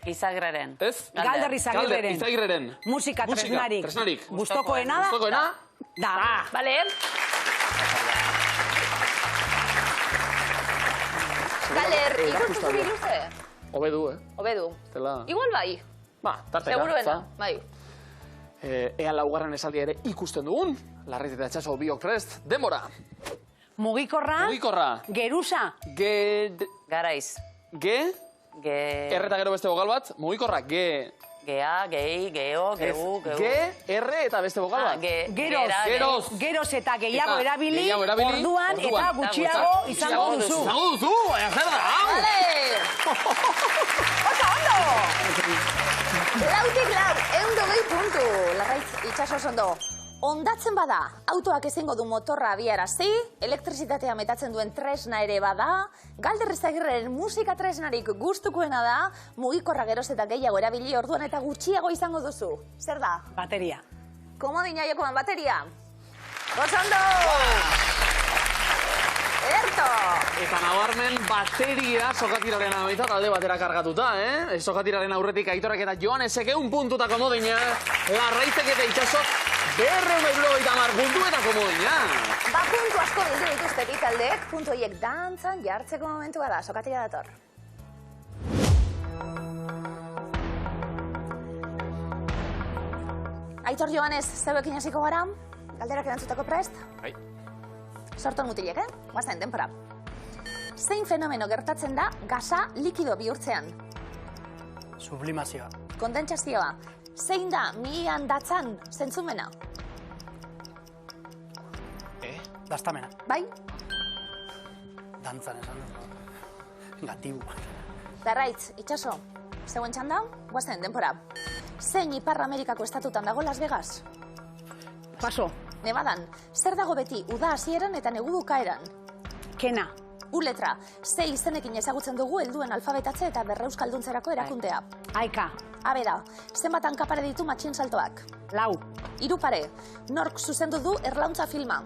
Izagraren. Ez? Galder Izagirreren. Izagirreren. Musika tresnarik. Tresnarik. Gustokoena da. Gustokoena. Da. Vale. Galer, ikustu zuri luze? Hobe du, Hobedu. Tela... Igual bai. Ba, tarteka. Seguruena, bai. Ea laugarren esaldia ere ikusten dugun. Larrit eta etxaso biok prest. Demora. Mugikorra. Mugikorra. Geruza. Garaiz. Ge. Ge... Erreta gero beste bokal bat. Mugikorra. Ge. Gea, gehi, geo, geu, geu. Ge, erre eta beste bokal bat. Geroz. gera, Geroz. Geroz eta gehiago Eta erabili, gehiago erabili, orduan eta orduan. gutxiago izango duzu. Izango duzu, baina zer da, hau! Vale! Oso ondo! Lautik lau, 120 puntu. Larraitz, itxaso oso ondo. Ondatzen bada, autoak ezingo du motorra abiarazi, elektrizitatea metatzen duen tresna ere bada, Galder Izagirreren musika tresnarik gustukoena da, mugikorra geroz eta gehiago erabili orduan eta gutxiago izango duzu. Zer da? Bateria. Komodina jokoan bateria. Oso ondo! Erto! Eta nabarmen bateria sokatiraren abeitzat alde batera kargatuta, Sokatiraren aurretik Aitorrek eta Joanesek 1 puntuta komodina, Larraitzek eta Itxasok 250 puntu eta komodina. Ba, puntu asko bildu dituzte bi taldeek, puntu horiek dantzan jartzeko momentua da, sokatira dator. Aitor Joanes, zeuekin hasiko gara, galderak erantzutako prest? Bai. Sorton mutilek, Guazen, denpora. Zein fenomeno gertatzen da gasa likido bihurtzean? Sublimazioa. Kondentsazioa. Zein da mihian datzan zentzumena? Dastamena. Bai? Dantzan esan dut. Gatibu. Larraitz, itxaso, zeuen txanda, Guazen, denpora. Zein Ipar Amerikako estatutan dago Las Vegas? Paso. Nevadan, zer dago beti uda hasieran eta negu bukaeran? Kena. U letra, ze izenekin ezagutzen dugu helduen alfabetatze eta berreuskalduntzerako erakundea. Aika. Abera, zenbat hankapare ditu matxin saltoak? Lau. 3 pare, nork zuzendu du Erlauntza filma?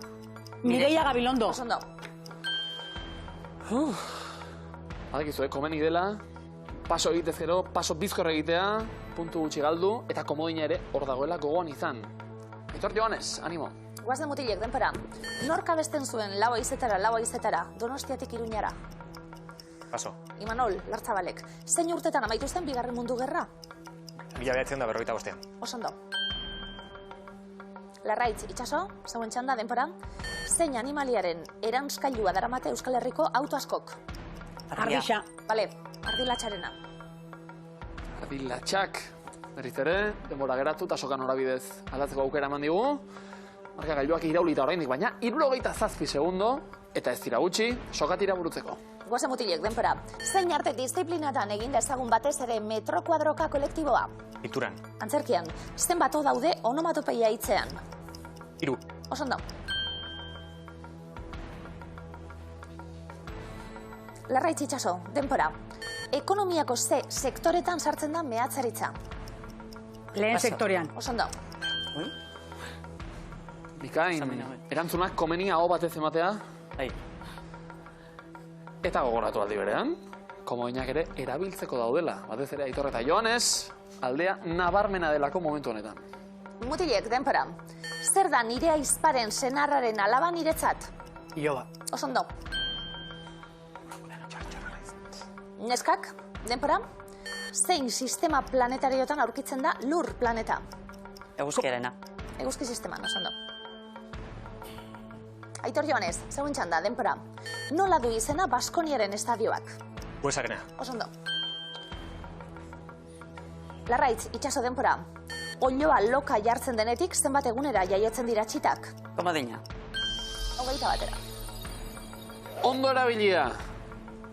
Mireia Gabilondo. Oso ondo. Badakizu, komeni dela, paso egitez gero, paso bizkor egitea, puntu gutxi galdu, eta komodina ere hor dagoela gogoan izan. Aitor Joanes, animo. Guazde mutilek, denpora. Nork abesten zuen lau haizetara, Donostiatik Iruñara? Paso. Imanol, Lartzabalek. Zein urtetan amaitu zen Bigarren Mundu Gerra? 1945. Osondo. Larraitz, itxaso, zeuen txanda, denpora. Zein animaliaren eranskailua daramate Euskal Herriko auto askok? Argixa. Bale, ardilatxarena. Ardilatxak, berriz ere, denbora geratu eta sokan norabidez aldatzeko aukera eman digu. Marka gailuak iraulita oraindik, baina 77 segundo, eta ez dira gutxi, sokatira burutzeko. Guazen mutilek, denpora. Zein arte disiplinatan egin dezagun batez ere metro kuadroka kolektiboa? Pinturan. Antzerkian, zenbat daude onomatopeia hitzean? 3. Osondo. Larraitz itxaso, denpora. Ekonomiako ze sektoretan sartzen da mehatzaritza? Lehen sektorean. Osondo. Bikain, erantzunak komeni aho batez ematea, Bai. eta gogoratu aldi berean, komodinak ere erabiltzeko daudela. Batez ere Aitor eta Joanes, aldea nabarmena delako momentu honetan. Mutilek, denpora. Zer da nire aizparen senarraren alaba niretzat? Iloba. Osondo. Neskak, denpora. Zein sistema planetariotan aurkitzen da Lur planeta? Eguzkiarena. Eguzki sisteman, osondo. Aitor Joanes, zeuen txanda, denpora. Nola du izena Baskoniaren estadioak? Buesarena. Osondo. Larraitz, itxaso, denpora. Oiloa loka jartzen denetik zenbat egunera jaiotzen dira txitak? Komodina. 21 batera. Ondo erabilia,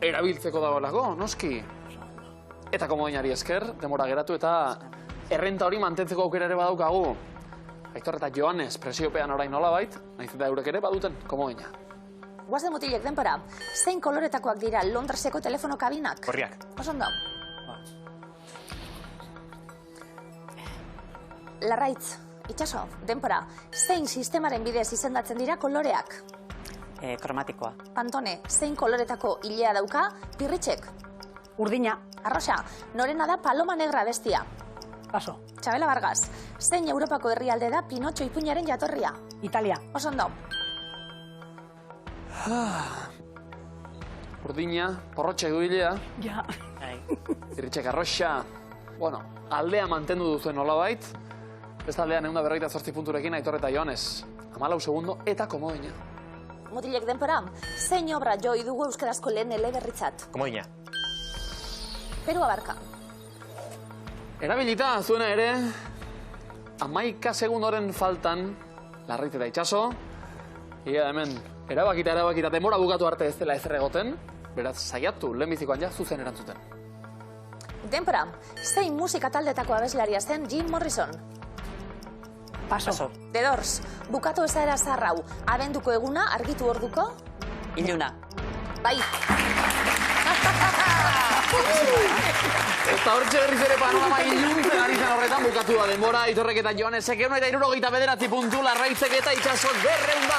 erabiltzeko dagoelako, noski. Eta komodinari esker, denbora geratu eta errenta hori mantentzeko aukera ere badaukagu. Aitor eta Joanes presiopean orain nolabait, nahiz eta eurek ere baduten komodina. Guazde mutilek, denpora. Zein koloretakoak dira Londreseko telefono kabinak? Gorriak. Osondo. Larraitz, itxaso, denpora. Zein sistemaren bidez izendatzen dira koloreak? Kromatikoa. Pantone, zein koloretako ilea dauka? Pirritxek. Urdina. Arroxa, norena da Paloma Negra bestia? Paso. Txabela Vargas, zein Europako herrialde da Pinotxo ipuinaren jatorria? Italia. Osondo. Urdina, porrotxek du hilea, Ja. Pirritxek arroxa. Bueno, aldea mantendu duzuen nolabait. Beste aldean 148 punturekin Aitor eta Joanes. 14 segundo eta komodina. Mutilek, denpora. Zein obra joi dugu euskarazko lehen eleberritzat? Komodina. Peru Abarka. Erabilita, zuena ere, 11 segundoren faltan, Larraitz eta itxaso. Ia hemen, erabakita, denbora bukatu arte ez dela ezer egoten, beraz, saiatu, lehenbizikoan ja, zuzen erantzuten. Denpora. Zein musika taldetako abeslaria zen Jim Morrison? Paso. The Doors. Bukatu ezaera zaharrau. Abenduko eguna, argitu orduko? Iluna. Bai. Eta hortxe berriz ere panorama iluntzen ari zen horretan bukatu da denbora, Aitorrek eta Joanesek 169 puntu, Larraitzek eta itxaso 200 da.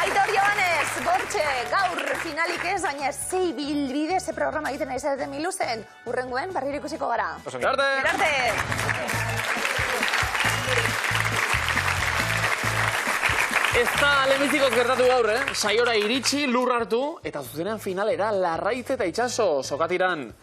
Aitor Joanes, gortxe, gaur finalik ez, baina zei bilbide ze programa egiten ari zareten miluzen. Urrenguen, berriro ikusiko gara. Arte! Berarte! Ez da lehenbizikoz gertatu gaur, saiora iritsi, lur hartu, eta zuzenean finalera Larraitz eta itxaso sokatiran.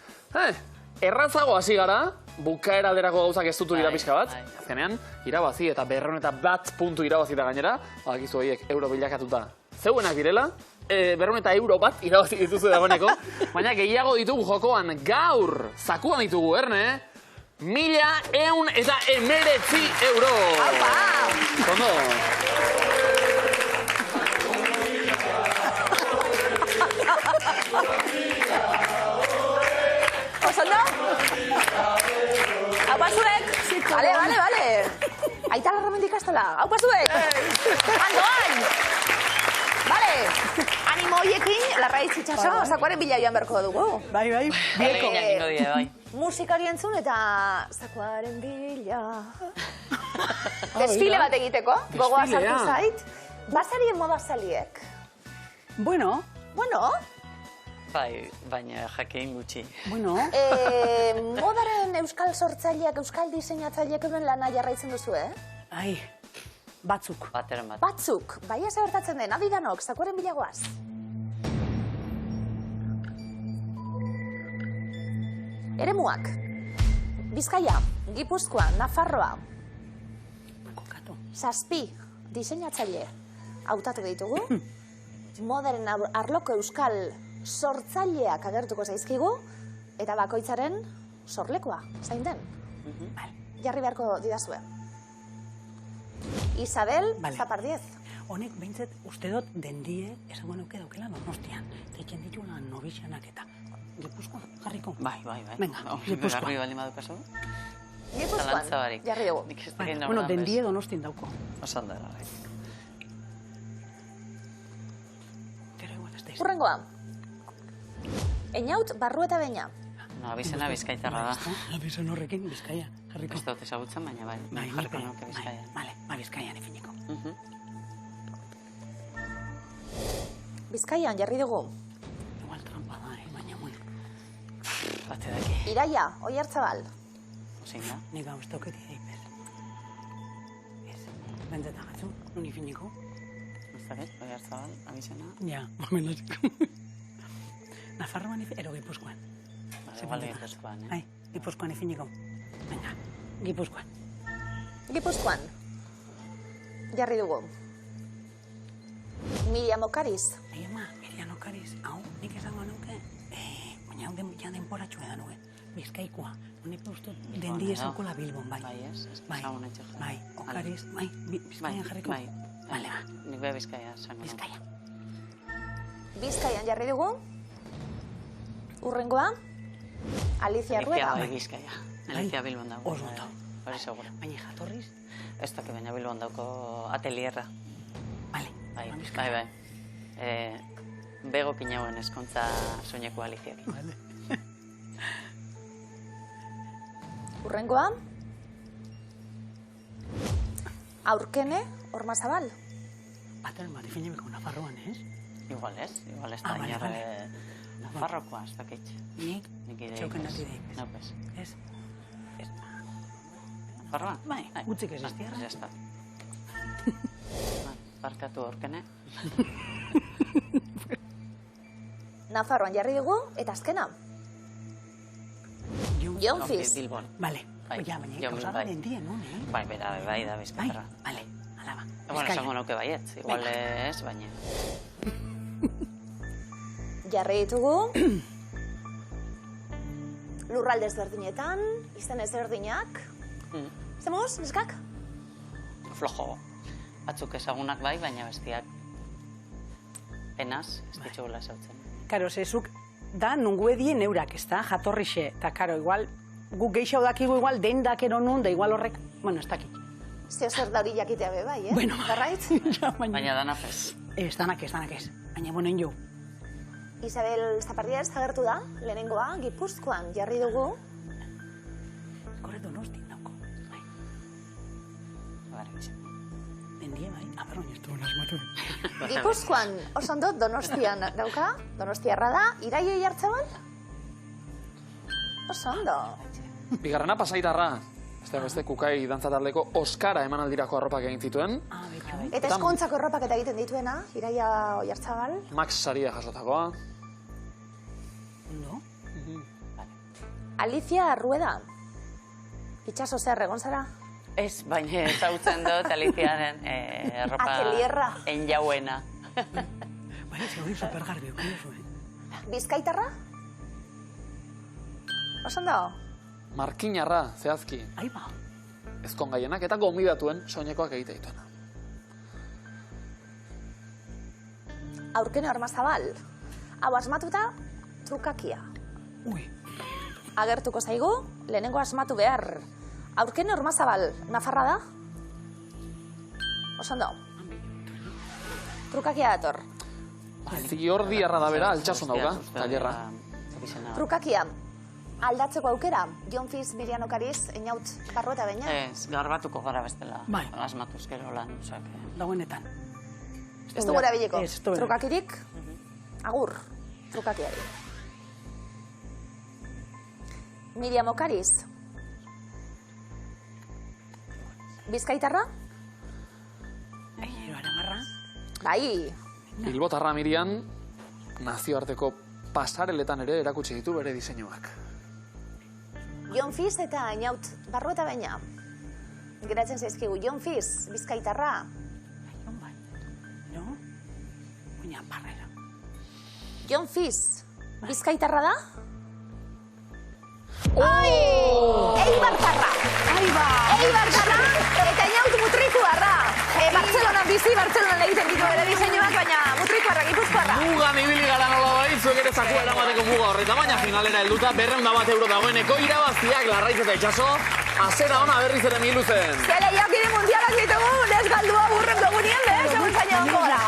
Errazago hasi gara, bukaera alderako gauzak ez dutu dira pixka bat. Azkenean, irabazi eta 201 puntu irabazita gainera, badakizu horiek euro bilakatuta zeuenak direla, 200 euro bat irabazi dituzu dagoeneko, baina gehiago ditugu jokoan gaur, zakuan ditugu, Erne, 1.119 euro. Kondo. Osondo? Haupa zuek? Bale. Aita larramendik astola. Haupa zuek? Andoan! Bale. Animo hoiekin, Larraitz itxaso, zakuaren bila joan berko dugu. Bai. Bieko. Bai. Musikari entzun eta zakuaren bila. Desfile bat egiteko, gogoa sartu zait. Bazarien moda zaliek. Bueno, Bueno, Bai, baina jakin gutxi. bueno. modaren euskal sortzaileak, euskal diseinatzaileak euren lana jarraitzen duzu, Ai, batzuk. Bateren bat. Batzuk, baia zebertatzen den, adidanok, zakuaren bilagoaz. Eremuak, Bizkaia, Gipuzkoa, Nafarroa, Kokatu. Zazpi, diseinatzaile, hautatu ditugu. Modaren arloko euskal sortzaileak agertuko zaizkigu, eta bakoitzaren sorlekoa, zain den. Jarri beharko didazue. Isabel Vale. Zapardiez. Honek, behintzet, uste dut dendie, esango nuke daukela Donostian. Teitzen dituela nobixianak eta Gipuzkoa, jarriko. Bai. Venga, Gipuzkoa. Garri bali badukazu? Gipuzkoan, Zalantza barik. jarri dugu. Nik ez Bai, dakit bueno, nola dendie Donostin dauko. Osan da, bai. Pero igual ez da Urrengoa. Einaut, Barrueta Beña. No, abizena bizkaitarra da. Abizan horrekin, Bizkaia, jarriko. Ez dut ezagutzen, baina bai. Bai, Jarriko nipe. nuke bizkaian. Vale, Bizkaian ifiniko. Bizkaian, jarri dugu. Igual trampa da, baina bueno. Bate daki. Iraia, Oiartzabal. Zein da? Nik hau ez dauketi daipez. Ez, bentzeta gatzu, nun ifiniko. Ez dakit, Oiartzabal, abizena. Ja, momenaziko. Nafarroan ero Gipuzkoan. Igual Gipuzkoan, Ai, Gipuzkoan ifiniko. Venga, Gipuzkoan. Gipuzkoan. Jarri dugu. Miriam Okariz. Ai, ama, Miriam Okariz, hau, nik esango nuke, baina hau ja denporatxo edan nuen. Bizkaikoa, honek uste dendi esankola Bilbon, bai. Bai, ez? Ez Bai, ezagun etxe jarri. bai, Okariz, bai, Bizkaian jarriko. Bai. Vale, ba, Nik beha Bizkaia esango. Bizkaia. Bizkaian jarri dugu. Urrengoa. Alicia Rueda. Bai, Bizkaia. Alicia Bilbon dago. Oso ondo. Hori segura. Baina jatorriz, Ez dakit baina Bilbon dauko atelierra. vale. Bai. Bego pinauen eskontza soineko Aliziak. Vale. Urrengoa. Aurkene, Ormazabal. Baten bat ifiniko Nafarroan, ez? Igual ez da Vale, inar vale. Nafarrokoa, ez dakit. Nik, Nik ere txoken ikaz. nati daipez. Naupez. Ez? Ez. Nafarroan? Bai, gutxik existiarra. Ya está. Barkatu aurkene. Nafarroan jarri dugu, eta azkena. Jon Fis. Bilbon. Vale. Bai, Ja, baina Jon, gauzada bai. dendien, nun, eh? Bai, bera, bai da Bai, bizkaitarra. vale, alaba. Bueno, esango nauke baietz, igual ez, baina... Jarri ditugu. Lurralde ezberdinetan, izen ezberdinak. Zemuz, neskak? Flojo. Batzuk ezagunak bai, baina bestiak penaz, ez ditugula zautzen. Karo, zezuk, da nungue dien eurak, ez da, jatorrixe. Eta, karo, igual, guk geixau dakigu igual dendak ero nun, da igual horrek, bueno, ez dakit. Zeo zer da hori jakitea be bai, eh? Bueno, Garraiz? ja, Baina dana fez. Ez, danak ez. Baina, bueno, jo. Isabel Zapardiez agertu da, lehenengoa, Gipuzkoan jarri dugu. Korre Donosti dauko. Bai, Barritxe. dendie, bai. Abarroin ez duen asmatu. Gipuzkoan, oso ondo, Donostian dauka, Donostiarra da, Iraia Oiartzabal? Oso ondo. Bigarrena Pasaitarra. Beste kukai dantzataldeko Oskara emanaldirako arropak egin zituen. Ah, betxu. Eta eskontzako erropak eta egiten dituena, Iraia Oiartzabal. Max saria jasotakoa. Ondo? Alicia Rueda. Itxaso zer egon zara? Ez, baina ezautzen dut Aliziaren erropa... Atelierra. Enjauena. Baina, zegoen supergarbi, okio zuen. Bizkaitarra? Oso ondo. Markinarra, zehazki. Ai, ba. Ezkon gaienak eta gomidatuen soinekoak egite dituena. Aurkene Ormazabal. Hau asmatuta, trukakia. Ui. Agertuko zaigu, lehenengo asmatu behar. Aurkene Ormazabal, Nafarra da? Oso ondo. Trukakia dator. Ziordiarra da bera, altxasun dauka, tailerra. Trukakia, aldatzeko aukera, Jon Fis, Miriam Okariz, Einaut Barrueta Beña. Ez, garbatuko gara bestela. Bai. Asmatuz gero lan, osak. Dagoenetan. Ez dugu erabiliko. Ez dugu. Trukakirik, Agur, trukakeari. Miriam Okariz. Bizkaitarra? Bai. Bilbotarra Miriam, nazioarteko pasareletan ere erakutsi ditu bere diseinuak. Jon Fis eta Inaut Barru eta Baina. Geratzen zaizkigu, Jon Fis, Bizkaitarra. No? Baina parrera. Jon Fis, Bizkaitarra da? Eibartarra! Eibartarra eta Inaut Mutrikuarra. Bartzelonan bizi, Bartzelonan egiten ditu bere diseinuak, baina Mutrikuarra, Gipuzkoarra. Mugan ibili gara nola bai, zuek ere zakua eramateko muga horreta, baina finalera helduta 200 euro dagoeneko irabaziak Larraiz eta Itxaso, azera ona berriz ere Miluzen. Zele jakide mundialak ditugu, nesgaldua burren dugunien, segun zaino gora.